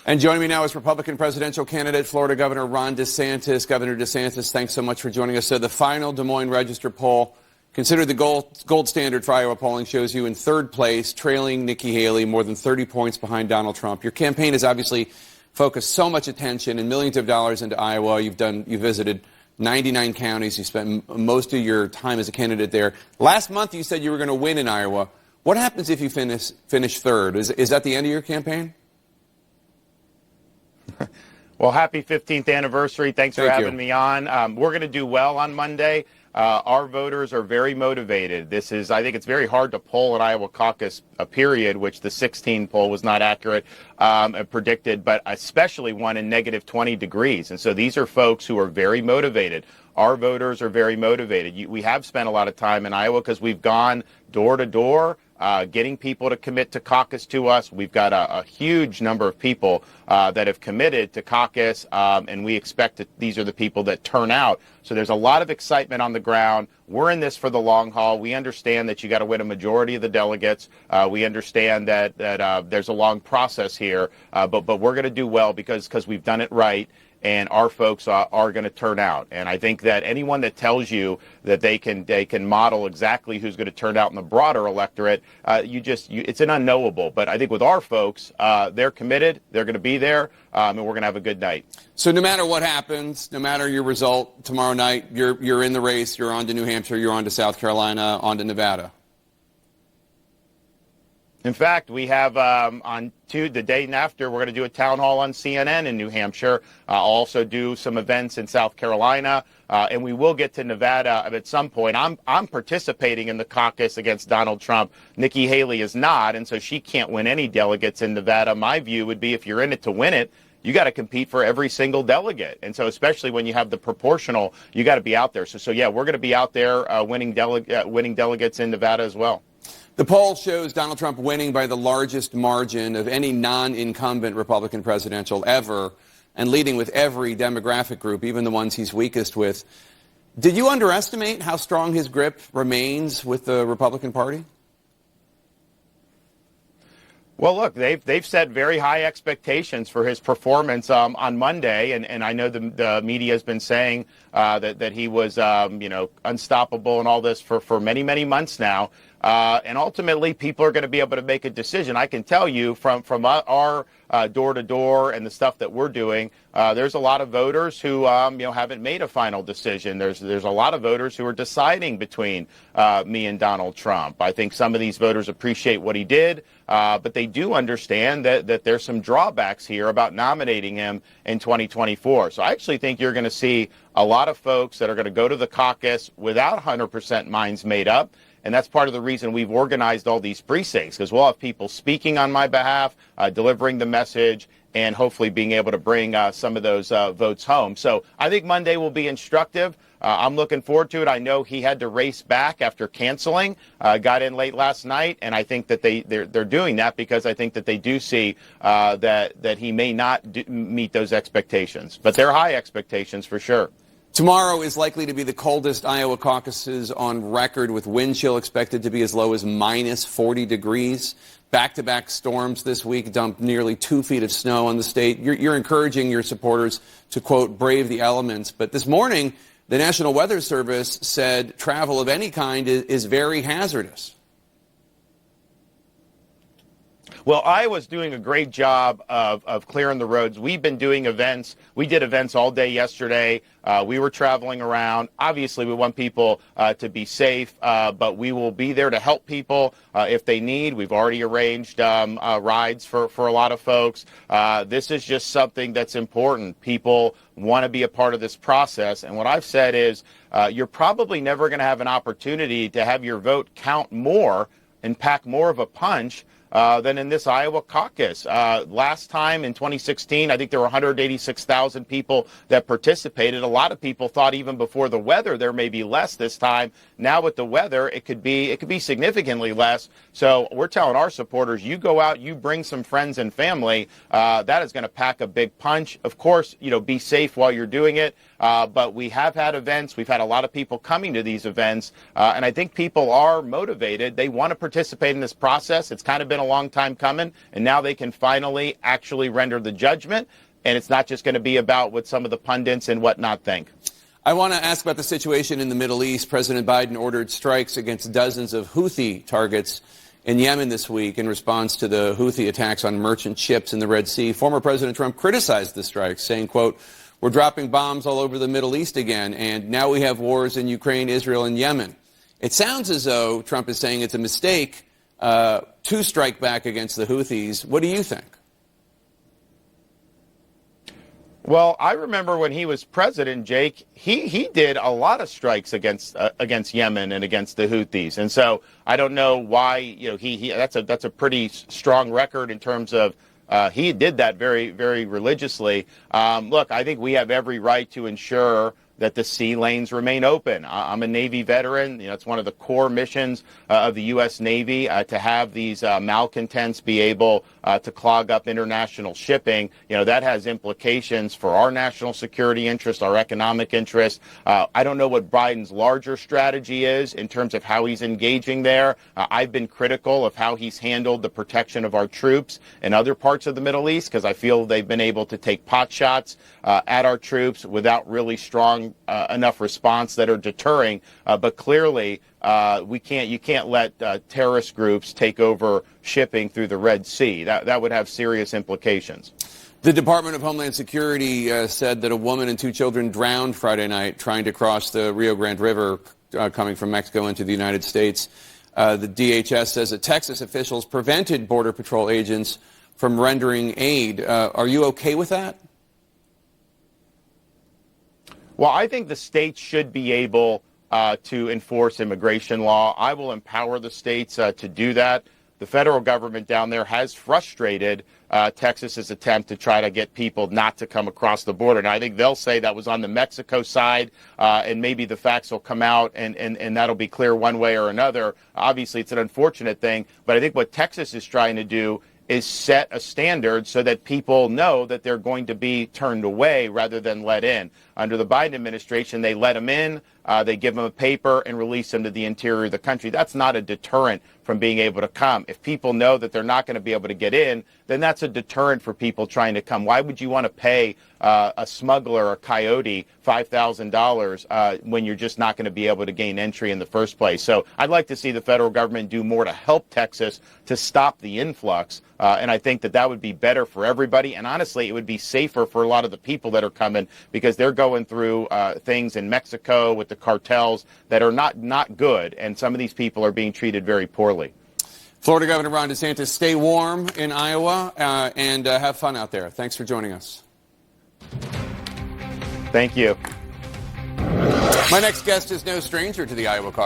And joining me now is Republican presidential candidate, Florida Governor Ron DeSantis. Governor DeSantis, thanks so much for joining us. So the final Des Moines Register poll, considered the gold standard for Iowa polling, shows you in third place, trailing Nikki Haley, more than 30 points behind Donald Trump. Your campaign has obviously focused so much attention and millions of dollars into Iowa. You've visited 99 counties. You spent most of your time as a candidate there. Last month, you said you were going to win in Iowa. What happens if you finish third? Is that the end of your campaign? Well, happy 15th anniversary. Thanks for having me on. We're going to do well on Monday. Our voters are very motivated. I think it's very hard to poll an Iowa caucus, period, which the 16 poll was not accurate predicted, but especially one in negative 20 degrees. And so these are folks who are very motivated. Our voters are very motivated. We have spent a lot of time in Iowa because we've gone door to door, getting people to commit to caucus to us. We've got a huge number of people that have committed to caucus, and we expect that these are the people that turn out. So there's a lot of excitement on the ground. We're in this for the long haul. We understand that you got to win a majority of the delegates. We understand that there's a long process here, but we're going to do well because we've done it right. And our folks are going to turn out. And I think that anyone that tells you that they can model exactly who's going to turn out in the broader electorate, it's an unknowable. But I think with our folks, they're committed, they're going to be there, and we're going to have a good night. So no matter what happens, no matter your result tomorrow night, you're in the race, you're on to New Hampshire, you're on to South Carolina, on to Nevada. In fact, we have the day after, we're going to do a town hall on CNN in New Hampshire. Also do some events in South Carolina, and we will get to Nevada at some point. I'm participating in the caucus against Donald Trump. Nikki Haley is not, and so she can't win any delegates in Nevada. My view would be if you're in it to win it, you got to compete for every single delegate. And so especially when you have the proportional, you got to be out there. So yeah, we're going to be out there winning delegates in Nevada as well. The poll shows Donald Trump winning by the largest margin of any non-incumbent Republican presidential ever, and leading with every demographic group, even the ones he's weakest with. Did you underestimate how strong his grip remains with the Republican Party? Well, look, they've set very high expectations for his performance on Monday, and I know the media has been saying that he was unstoppable and all this for many months now. And ultimately, people are going to be able to make a decision. I can tell you from our door-to-door and the stuff that we're doing, there's a lot of voters who haven't made a final decision. There's a lot of voters who are deciding between me and Donald Trump. I think some of these voters appreciate what he did, but they do understand that there's some drawbacks here about nominating him in 2024. So I actually think you're going to see a lot of folks that are going to go to the caucus without 100% minds made up. And that's part of the reason we've organized all these precincts, because we'll have people speaking on my behalf, delivering the message, and hopefully being able to bring some of those votes home. So I think Monday will be instructive. I'm looking forward to it. I know he had to race back after canceling, got in late last night, and I think that they're doing that because I think that they do see that he may not meet those expectations. But they're high expectations for sure. Tomorrow is likely to be the coldest Iowa caucuses on record, with wind chill expected to be as low as minus 40 degrees. Back-to-back storms this week dumped nearly 2 feet of snow on the state. You're encouraging your supporters to, quote, brave the elements. But this morning, the National Weather Service said travel of any kind is very hazardous. Well, Iowa's doing a great job of clearing the roads. We've been doing events. We did events all day yesterday. We were traveling around. Obviously, we want people to be safe, but we will be there to help people if they need. We've already arranged rides for a lot of folks. This is just something that's important. People want to be a part of this process. And what I've said is you're probably never going to have an opportunity to have your vote count more and pack more of a punch than in this Iowa caucus. Last time in 2016, I think there were 186,000 people that participated. A lot of people thought even before the weather there may be less this time. Now with the weather, it could be significantly less. So we're telling our supporters, you go out, you bring some friends and family. That is going to pack a big punch. Of course, be safe while you're doing it. But we have had events. We've had a lot of people coming to these events. And I think people are motivated. They want to participate in this process. It's kind of been been a long time coming, and now they can finally actually render the judgment, and it's not just going to be about what some of the pundits and whatnot think. I want to ask about the situation in the Middle East. President Biden ordered strikes against dozens of Houthi targets in Yemen this week in response to the Houthi attacks on merchant ships in the Red Sea. Former President Trump criticized the strikes, saying, quote, "We're dropping bombs all over the Middle East again, and now we have wars in Ukraine, Israel, and Yemen." It sounds as though Trump is saying it's a mistake to strike back against the Houthis. What do you think? Well, I remember when he was president, Jake, he did a lot of strikes against Yemen and against the Houthis. And so I don't know why, he that's a pretty strong record in terms of he did that very, very religiously. Look, I think we have every right to ensure that the sea lanes remain open. I'm a Navy veteran. It's one of the core missions of the U.S. Navy to have these malcontents be able to clog up international shipping. That has implications for our national security interests, our economic interests. I don't know what Biden's larger strategy is in terms of how he's engaging there. I've been critical of how he's handled the protection of our troops in other parts of the Middle East because I feel they've been able to take pot shots at our troops without really strong enough response that are deterring. But clearly, you can't let terrorist groups take over shipping through the Red Sea. That would have serious implications. The Department of Homeland Security said that a woman and two children drowned Friday night trying to cross the Rio Grande River coming from Mexico into the United States. The DHS says that Texas officials prevented Border Patrol agents from rendering aid. Are you okay with that? Well, I think the states should be able to enforce immigration law. I will empower the states to do that. The federal government down there has frustrated Texas's attempt to try to get people not to come across the border. And I think they'll say that was on the Mexico side, and maybe the facts will come out and that'll be clear one way or another. Obviously, it's an unfortunate thing, but I think what Texas is trying to do is set a standard so that people know that they're going to be turned away rather than let in. Under the Biden administration, they let them in, they give them a paper and release them to the interior of the country. That's not a deterrent from being able to come. If people know that they're not going to be able to get in, then that's a deterrent for people trying to come. Why would you want to pay a smuggler, a coyote, $5,000 when you're just not going to be able to gain entry in the first place? So I'd like to see the federal government do more to help Texas to stop the influx. And I think that would be better for everybody. And honestly, it would be safer for a lot of the people that are coming because they're going through things in Mexico with the cartels that are not good. And some of these people are being treated very poorly. Florida Governor Ron DeSantis, stay warm in Iowa and have fun out there. Thanks for joining us. Thank you. My next guest is no stranger to the Iowa caucus.